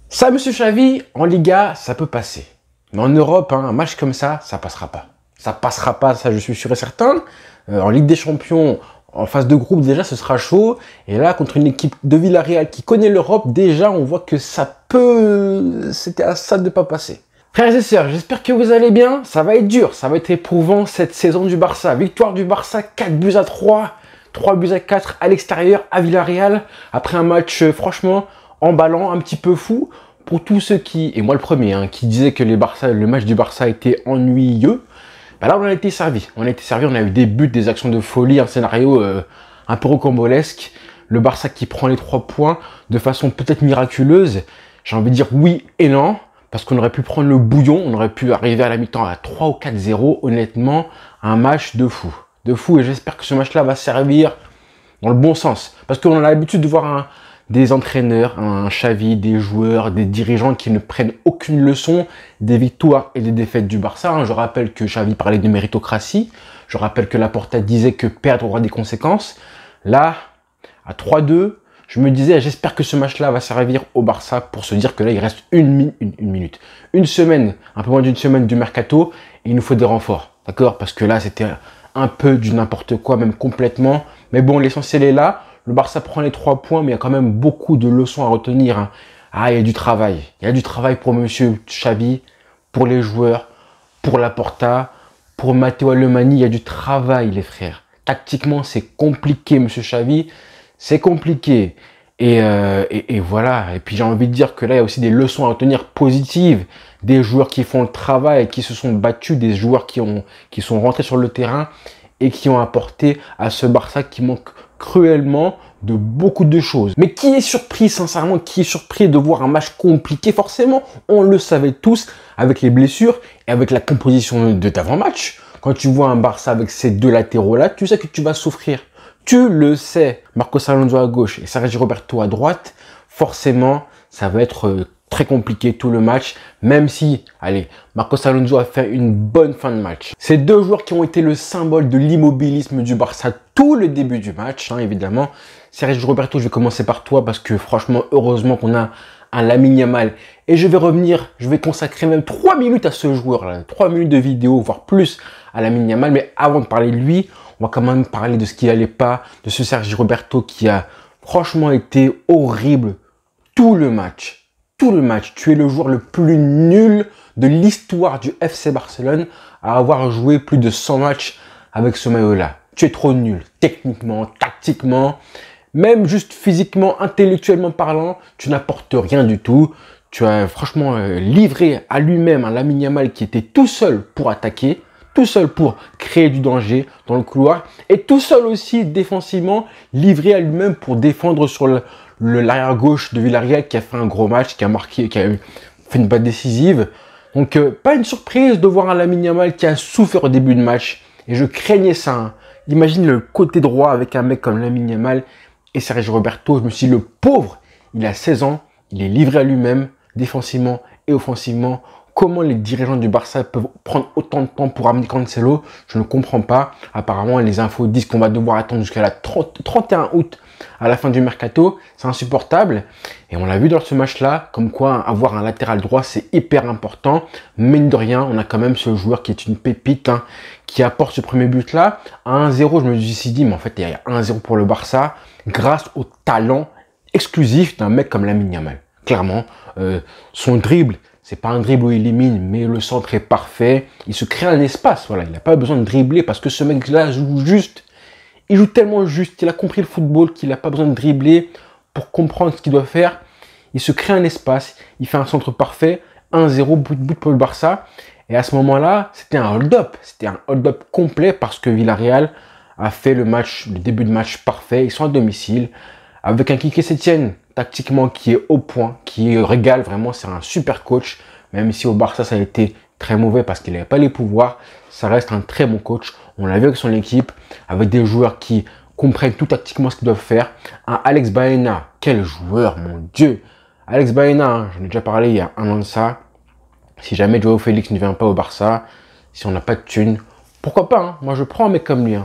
Ça, monsieur Xavi, en Liga, ça peut passer. Mais en Europe, un match comme ça passera pas. Ça passera pas, ça je suis sûr et certain. En Ligue des Champions, en phase de groupe, déjà, ce sera chaud. Et là, contre une équipe de Villarreal qui connaît l'Europe, déjà, on voit que ça peut... C'était à ça de pas passer. Frères et sœurs, j'espère que vous allez bien. Ça va être dur, ça va être éprouvant cette saison du Barça. Victoire du Barça, 4-3, 3-4 à l'extérieur à Villarreal. Après un match, franchement, emballant, un petit peu fou. Pour tous ceux qui, et moi le premier, qui disaient que le match du Barça était ennuyeux, bah là on a été servi. On a eu des buts, des actions de folie, un scénario un peu rocambolesque. Le Barça qui prend les 3 points de façon peut-être miraculeuse. J'ai envie de dire oui et non, parce qu'on aurait pu prendre le bouillon, on aurait pu arriver à la mi-temps à 3 ou 4-0. Honnêtement, un match de fou. De fou, et j'espère que ce match-là va servir dans le bon sens. Parce qu'on a l'habitude de voir des entraîneurs, un Xavi, des joueurs, des dirigeants qui ne prennent aucune leçon des victoires et des défaites du Barça. Je rappelle que Xavi parlait de méritocratie. Je rappelle que Laporta disait que perdre aura des conséquences. Là, à 3-2, je me disais, j'espère que ce match-là va servir au Barça pour se dire que là, il reste une semaine, un peu moins d'une semaine du mercato, et il nous faut des renforts. D'accord? Parce que là, c'était un peu du n'importe quoi, même complètement. Mais bon, l'essentiel est là. Le Barça prend les 3 points, mais il y a quand même beaucoup de leçons à retenir. Ah, il y a du travail. Il y a du travail pour monsieur Xavi, pour les joueurs, pour Laporta, pour Matteo Alemany. Il y a du travail, les frères. Tactiquement, c'est compliqué, monsieur Xavi. C'est compliqué. Et voilà. Et puis, j'ai envie de dire que là, il y a aussi des leçons à retenir positives. Des joueurs qui font le travail, qui se sont battus, des joueurs qui sont rentrés sur le terrain et qui ont apporté à ce Barça qui manque cruellement de beaucoup de choses. Mais qui est surpris, sincèrement, qui est surpris de voir un match compliqué? Forcément, on le savait tous, avec les blessures et avec la composition de d'avant-match. Quand tu vois un Barça avec ces 2 latéraux-là, tu sais que tu vas souffrir. Tu le sais. Marcos Alonso à gauche et Sergi Roberto à droite, forcément, ça va être très compliqué tout le match, même si, allez, Marcos Alonso a fait une bonne fin de match. Ces 2 joueurs qui ont été le symbole de l'immobilisme du Barça tout le début du match, évidemment. Sergi Roberto, je vais commencer par toi parce que franchement, heureusement qu'on a un Lamine Yamal. Et je vais consacrer même 3 minutes à ce joueur-là, 3 minutes de vidéo, voire plus à Lamine Yamal. Mais avant de parler de lui, on va quand même parler de ce qui allait pas, de ce Sergi Roberto qui a franchement été horrible tout le match. Tout le match, tu es le joueur le plus nul de l'histoire du FC Barcelone à avoir joué plus de 100 matchs avec ce maillot-là. Tu es trop nul, techniquement, tactiquement, même juste physiquement, intellectuellement parlant, tu n'apportes rien du tout. Tu as franchement livré à lui-même un Lamine Yamal qui était tout seul pour attaquer, tout seul pour créer du danger dans le couloir, et tout seul aussi défensivement, livré à lui-même pour défendre sur l'arrière gauche de Villarreal qui a fait un gros match, qui a marqué, qui a fait une balle décisive. Donc pas une surprise de voir un Lamine Yamal qui a souffert au début de match, et je craignais ça. Imagine le côté droit avec un mec comme Lamine Yamal et Sergi Roberto. Je me suis dit, le pauvre, il a 16 ans, il est livré à lui-même, défensivement et offensivement. Comment les dirigeants du Barça peuvent prendre autant de temps pour amener Cancelo? Je ne comprends pas. Apparemment, les infos disent qu'on va devoir attendre jusqu'à la 31 août à la fin du mercato. C'est insupportable. Et on l'a vu dans ce match-là, comme quoi avoir un latéral droit, c'est hyper important. Mine de rien, on a quand même ce joueur qui est une pépite, qui apporte ce premier but-là. À 1-0, je me suis dit, mais en fait, il y a 1-0 pour le Barça grâce au talent exclusif d'un mec comme Lamine Yamal. Clairement, son dribble, c'est pas un dribble où il élimine, mais le centre est parfait. Il se crée un espace, voilà. Il n'a pas besoin de dribbler parce que ce mec-là joue juste. Il joue tellement juste. Il a compris le football qu'il n'a pas besoin de dribbler pour comprendre ce qu'il doit faire. Il se crée un espace. Il fait un centre parfait. 1-0, but pour le Barça. Et à ce moment-là, c'était un hold-up. C'était un hold-up complet parce que Villarreal a fait le début de match parfait. Ils sont à domicile. Avec un Quique Setien, tactiquement, qui est au point, qui régale vraiment, c'est un super coach. Même si au Barça, ça a été très mauvais parce qu'il n'avait pas les pouvoirs, ça reste un très bon coach. On l'a vu avec son équipe, avec des joueurs qui comprennent tout tactiquement ce qu'ils doivent faire. Un Alex Baena, quel joueur, mon Dieu! Alex Baena, j'en ai déjà parlé il y a 1 an de ça. Si jamais Joao Félix ne vient pas au Barça, si on n'a pas de thunes, pourquoi pas, moi je prends un mec comme lui.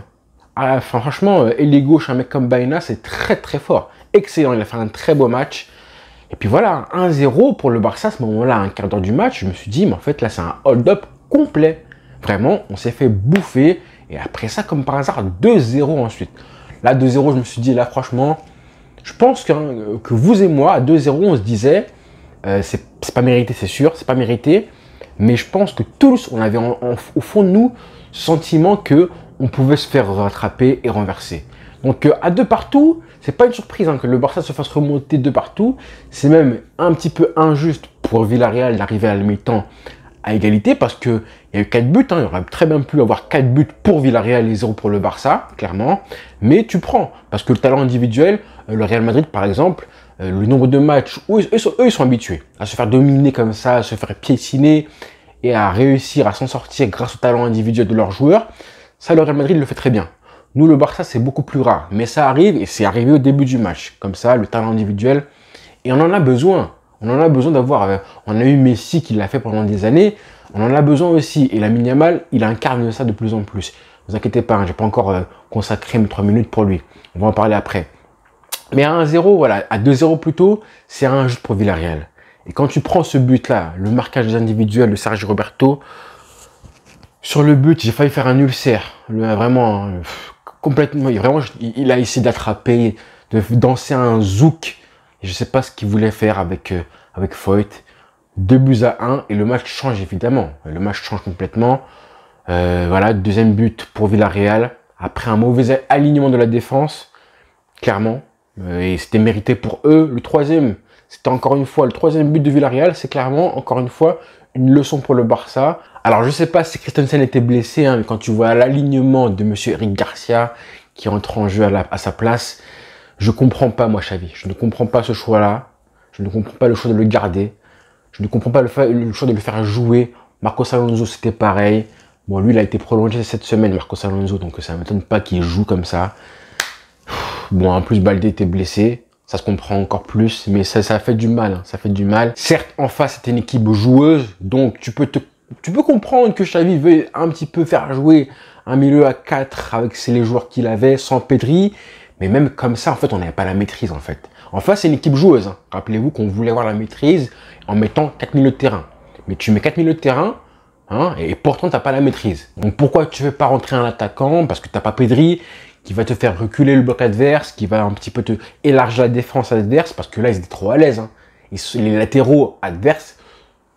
Enfin, franchement, ailier gauche, un mec comme Baena, c'est très très fort. Excellent, il a fait un très beau match. Et puis voilà, 1-0 pour le Barça à ce moment-là, à un quart d'heure du match. Je me suis dit, mais en fait, là, c'est un hold-up complet. Vraiment, on s'est fait bouffer. Et après ça, comme par hasard, 2-0 ensuite. Là, 2-0, je me suis dit, là, franchement, je pense que vous et moi, à 2-0, on se disait, c'est pas mérité, c'est sûr, c'est pas mérité. Mais je pense que tous, on avait au fond de nous ce sentiment qu'on pouvait se faire rattraper et renverser. Donc à 2 partout, c'est pas une surprise que le Barça se fasse remonter 2 partout. C'est même un petit peu injuste pour Villarreal d'arriver à la mi-temps à égalité parce qu'il y a eu 4 buts. Il aurait très bien pu avoir 4 buts pour Villarreal et 0 pour le Barça, clairement. Mais tu prends, parce que le talent individuel, le Real Madrid par exemple, le nombre de matchs où eux, ils sont habitués à se faire dominer comme ça, à se faire piétiner et à réussir à s'en sortir grâce au talent individuel de leurs joueurs. Ça, le Real Madrid le fait très bien. Nous, le Barça, c'est beaucoup plus rare. Mais ça arrive et c'est arrivé au début du match. Comme ça, le talent individuel. Et on en a besoin. On en a besoin d'avoir. On a eu Messi qui l'a fait pendant des années. On en a besoin aussi. Et Lamine Yamal, il incarne ça de plus en plus. Ne vous inquiétez pas, je n'ai pas encore consacré mes 3 minutes pour lui. On va en parler après. Mais à 1-0, voilà, à 2-0 plutôt, c'est injuste pour Villarreal. Et quand tu prends ce but-là, le marquage des individuels de Sergio Roberto, sur le but, j'ai failli faire un ulcère. Vraiment, complètement, vraiment, il a essayé d'attraper, de danser un zouk. Et je ne sais pas ce qu'il voulait faire avec Foyt. 2-1 et le match change évidemment. Le match change complètement. Voilà, deuxième but pour Villarreal. Après un mauvais alignement de la défense, clairement. Et c'était mérité pour eux. Le troisième, c'était encore une fois le troisième but de Villarreal. C'est clairement, encore une fois, une leçon pour le Barça. Alors, je ne sais pas si Christensen était blessé, mais quand tu vois l'alignement de M. Eric Garcia qui entre en jeu à sa place, je ne comprends pas, moi, Xavi. Je ne comprends pas ce choix-là. Je ne comprends pas le choix de le garder. Je ne comprends pas le choix de le faire jouer. Marcos Alonso, c'était pareil. Bon, lui, il a été prolongé cette semaine, Marcos Alonso, donc ça ne m'étonne pas qu'il joue comme ça. Bon, en plus, Baldé était blessé. Ça se comprend encore plus, mais ça fait du mal. Ça fait du mal. Certes, en face, c'était une équipe joueuse, donc tu peux comprendre que Xavi veut un petit peu faire jouer un milieu à 4 avec les joueurs qu'il avait, sans Pedri. Mais même comme ça, en fait, on n'avait pas la maîtrise, en fait. En face, c'est une équipe joueuse. Rappelez-vous qu'on voulait avoir la maîtrise en mettant 4 milieux de terrain. Mais tu mets 4 milieux de terrain, et pourtant, tu n'as pas la maîtrise. Donc, pourquoi tu ne veux pas rentrer un attaquant? Parce que tu n'as pas Pedri qui va te faire reculer le bloc adverse, qui va un petit peu te élargir la défense adverse, parce que là, ils étaient trop à l'aise. Les latéraux adverses,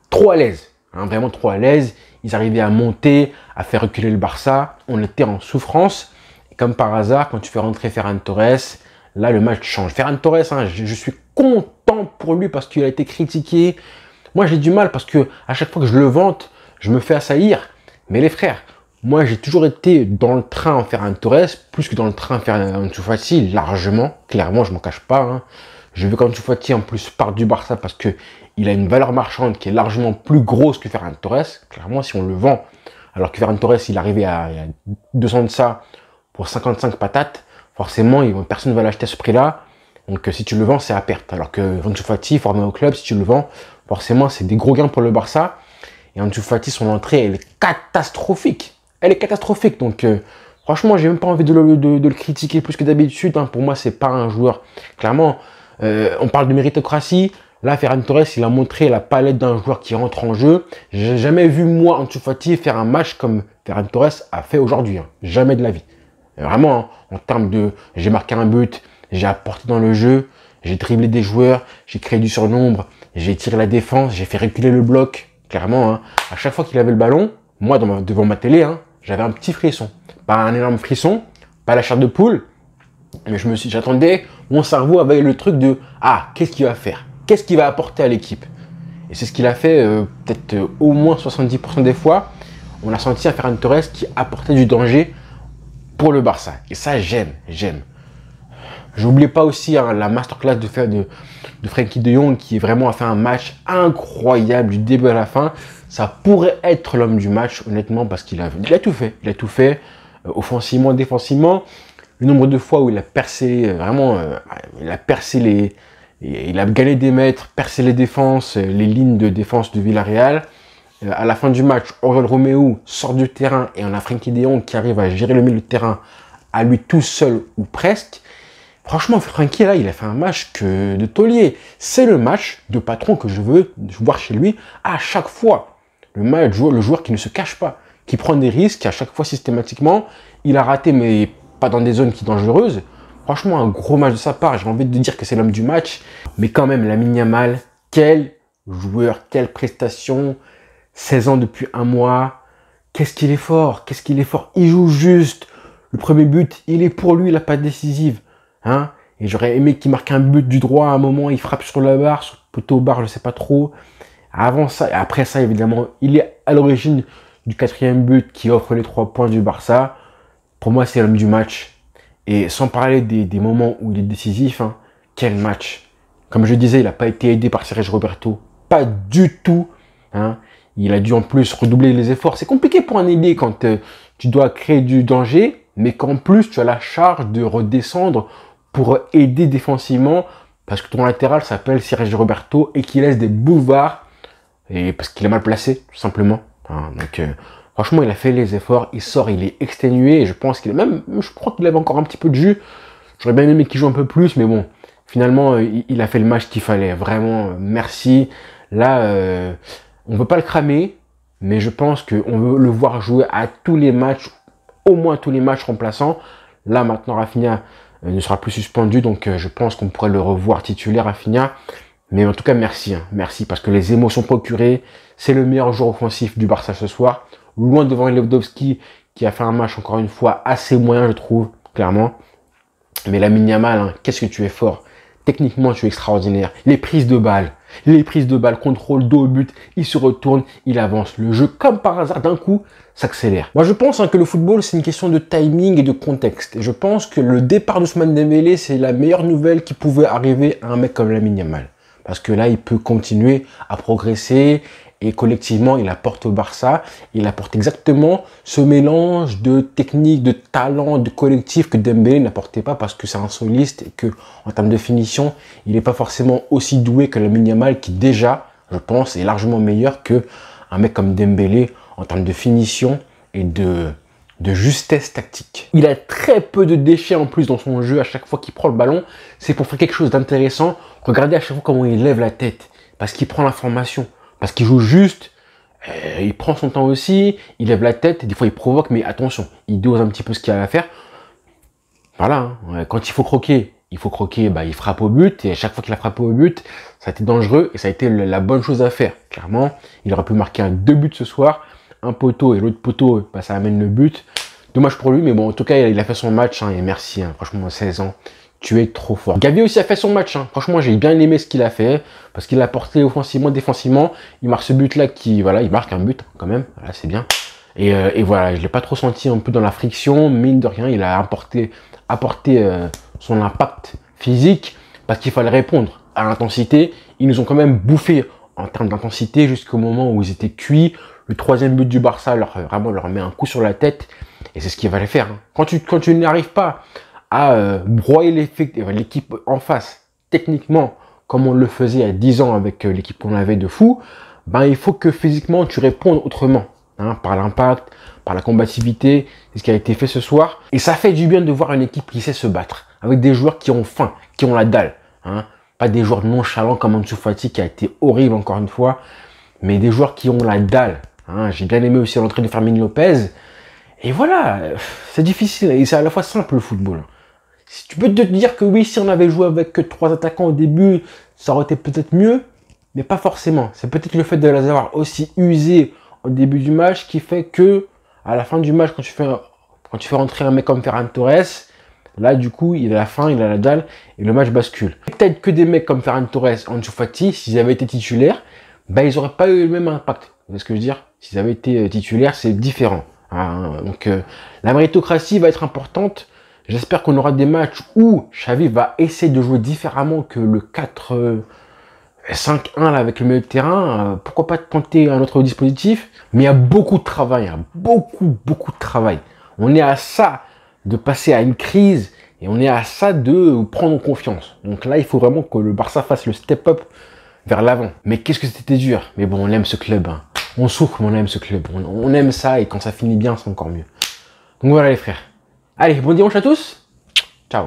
trop à l'aise. Vraiment trop à l'aise. Ils arrivaient à monter, à faire reculer le Barça. On était en souffrance. Et comme par hasard, quand tu fais rentrer Ferran Torres, là, le match change. Ferran Torres, je suis content pour lui parce qu'il a été critiqué. Moi, j'ai du mal parce que à chaque fois que je le vante, je me fais assaillir. Mais les frères, moi, j'ai toujours été dans le train en Ferran Torres, plus que dans le train en Ansu Fati, largement. Clairement, je m'en cache pas. Je veux qu'Ansu Fati, en plus, parte du Barça parce que il a une valeur marchande qui est largement plus grosse que Ferran Torres. Clairement, si on le vend, alors que Ferran Torres, il arrivait à 200 de ça pour 55 patates, forcément, personne ne va l'acheter à ce prix-là. Donc, si tu le vends, c'est à perte. Alors que Ansu Fati, formé au club, si tu le vends, forcément, c'est des gros gains pour le Barça. Et Ansu Fati, son entrée, elle est catastrophique. Elle est catastrophique. Donc, franchement, j'ai même pas envie de le critiquer plus que d'habitude. Pour moi, c'est pas un joueur. Clairement, on parle de méritocratie. Là, Ferran Torres, il a montré la palette d'un joueur qui rentre en jeu. J'ai jamais vu, moi, Ansu Fati, faire un match comme Ferran Torres a fait aujourd'hui. Jamais de la vie. Vraiment, en termes de... J'ai marqué un but, j'ai apporté dans le jeu, j'ai dribblé des joueurs, j'ai créé du surnombre, j'ai tiré la défense, j'ai fait reculer le bloc. Clairement, à chaque fois qu'il avait le ballon, moi, devant ma télé, j'avais un petit frisson. Pas un énorme frisson, pas la chair de poule, mais j'attendais, mon cerveau avait le truc de « Ah, qu'est-ce qu'il va faire? Qu'est-ce qu'il va apporter à l'équipe ?» Et c'est ce qu'il a fait peut-être au moins 70% des fois. On a senti un Ferran Torres qui apportait du danger pour le Barça. Et ça, j'aime. J'oublie pas aussi la masterclass de Frenkie de Jong qui vraiment a fait un match incroyable du début à la fin. Ça pourrait être l'homme du match, honnêtement, parce qu'il a tout fait. Il a tout fait, offensivement, défensivement. Le nombre de fois où il a percé, il a gagné des mètres, percé les défenses, les lignes de défense de Villarreal. À la fin du match, Oriol Romeu sort du terrain et on a Frenkie de Jong qui arrive à gérer le milieu de terrain à lui tout seul ou presque. Franchement, Francky, là, il a fait un match de taulier. C'est le match de patron que je veux voir chez lui à chaque fois. Le joueur qui ne se cache pas, qui prend des risques à chaque fois systématiquement. Il a raté, mais pas dans des zones qui sont dangereuses. Franchement, un gros match de sa part. J'ai envie de dire que c'est l'homme du match. Mais quand même, Lamine Yamal, quel joueur, quelle prestation. 16 ans depuis un mois. Qu'est-ce qu'il est fort, qu'est-ce qu'il est fort. Il joue juste. Le premier but, il est pour lui, la passe décisive. Hein, et j'aurais aimé qu'il marque un but du droit à un moment. Il frappe sur la barre, sur le poteau barre, je sais pas trop. Avant ça, et après ça, évidemment, il est à l'origine du 4e but qui offre les 3 points du Barça. Pour moi, c'est l'homme du match. Et sans parler des moments où il est décisif, hein, quel match. Comme je disais, il n'a pas été aidé par Sergio Roberto. Pas du tout. Hein. Il a dû en plus redoubler les efforts. C'est compliqué pour un ailier quand tu dois créer du danger, mais qu'en plus, tu as la charge de redescendre pour aider défensivement, parce que ton latéral s'appelle Sergio Roberto et qu'il laisse des boulevards, et parce qu'il est mal placé, tout simplement. Hein, donc, franchement, il a fait les efforts, il sort, il est exténué, et je pense qu'il est même, je crois qu'il avait encore un petit peu de jus. J'aurais bien aimé qu'il joue un peu plus, mais bon, finalement, il a fait le match qu'il fallait. Vraiment, merci. Là, on ne veut pas le cramer, mais je pense qu'on veut le voir jouer à tous les matchs, au moins tous les matchs remplaçants. Là, maintenant, Rafinha ne sera plus suspendu, donc je pense qu'on pourrait le revoir titulaire, Rafinha. Mais en tout cas, merci. Hein, merci, parce que les émotions procurées, c'est le meilleur joueur offensif du Barça ce soir. Loin devant Lewandowski, qui a fait un match, encore une fois, assez moyen, je trouve, clairement. Mais Lamine Yamal, hein, qu'est-ce que tu es fort. Techniquement, tu es extraordinaire. Les prises de balles, contrôle, dos au but, il se retourne, il avance. Le jeu, comme par hasard, d'un coup, s'accélère. Moi, je pense que le football, c'est une question de timing et de contexte. Et je pense que le départ d'Ousmane Dembélé, c'est la meilleure nouvelle qui pouvait arriver à un mec comme Lamine Yamal. Parce que là, il peut continuer à progresser. Et collectivement, il apporte au Barça, il apporte exactement ce mélange de technique, de talent, de collectif que Dembélé n'apportait pas parce que c'est un soliste et que en termes de finition, il n'est pas forcément aussi doué que Lamine Yamal qui déjà, je pense, est largement meilleur que un mec comme Dembélé en termes de finition et de justesse tactique. Il a très peu de déchets en plus dans son jeu à chaque fois qu'il prend le ballon. C'est pour faire quelque chose d'intéressant. Regardez à chaque fois comment il lève la tête parce qu'il prend l'information. Parce qu'il joue juste, il prend son temps aussi, il lève la tête, des fois il provoque, mais attention, il dose un petit peu ce qu'il a à faire. Voilà, hein. Quand il faut croquer, bah, il frappe au but, et à chaque fois qu'il a frappé au but, ça a été dangereux, et ça a été la bonne chose à faire. Clairement, il aurait pu marquer 2 buts ce soir, un poteau et l'autre poteau, bah, ça amène le but. Dommage pour lui, mais bon, en tout cas, il a fait son match, hein, et merci, hein, franchement, 16 ans. Tu es trop fort. Gavi aussi a fait son match. Hein. Franchement, j'ai bien aimé ce qu'il a fait. Parce qu'il a porté offensivement, défensivement. Il marque ce but-là voilà, il marque un but quand même. Voilà, c'est bien. Et voilà, je l'ai pas trop senti un peu dans la friction. Mine de rien, il a apporté son impact physique. Parce qu'il fallait répondre à l'intensité. Ils nous ont quand même bouffé en termes d'intensité jusqu'au moment où ils étaient cuits. Le 3e but du Barça vraiment leur met un coup sur la tête. Et c'est ce qu'il fallait faire. Hein. Quand tu n'arrives pas à broyer l'équipe en face, techniquement, comme on le faisait il y a 10 ans avec l'équipe qu'on avait de fou, ben, il faut que physiquement, tu répondes autrement, hein, par l'impact, par la combativité, c'est ce qui a été fait ce soir. Et ça fait du bien de voir une équipe qui sait se battre, avec des joueurs qui ont faim, qui ont la dalle, hein, pas des joueurs nonchalants comme Ansu Fati qui a été horrible encore une fois, mais des joueurs qui ont la dalle. Hein. J'ai bien aimé aussi l'entrée de Fermin Lopez. Et voilà, c'est difficile, et c'est à la fois simple le football. Si tu peux te dire que oui, si on avait joué avec que 3 attaquants au début, ça aurait été peut-être mieux, mais pas forcément. C'est peut-être le fait de les avoir aussi usés au début du match qui fait que, à la fin du match, quand tu fais rentrer un mec comme Ferran Torres, là, du coup, il a la faim, il a la dalle, et le match bascule. Peut-être que des mecs comme Ferran Torres, Ansu Fati, s'ils avaient été titulaires, ben, ils n'auraient pas eu le même impact. Vous voyez ce que je veux dire? S'ils avaient été titulaires, c'est différent. Hein. Donc, la méritocratie va être importante. J'espère qu'on aura des matchs où Xavi va essayer de jouer différemment que le 4-5-1 là avec le milieu de terrain. Pourquoi pas tenter un autre dispositif? Mais il y a beaucoup de travail, hein. Beaucoup de travail. On est à ça de passer à une crise et on est à ça de prendre confiance. Donc là, il faut vraiment que le Barça fasse le step-up vers l'avant. Mais qu'est-ce que c'était dur. Mais bon, on aime ce club. Hein. On souffre, mais on aime ce club. On aime ça et quand ça finit bien, c'est encore mieux. Donc voilà les frères. Allez, bon dimanche à tous. Ciao.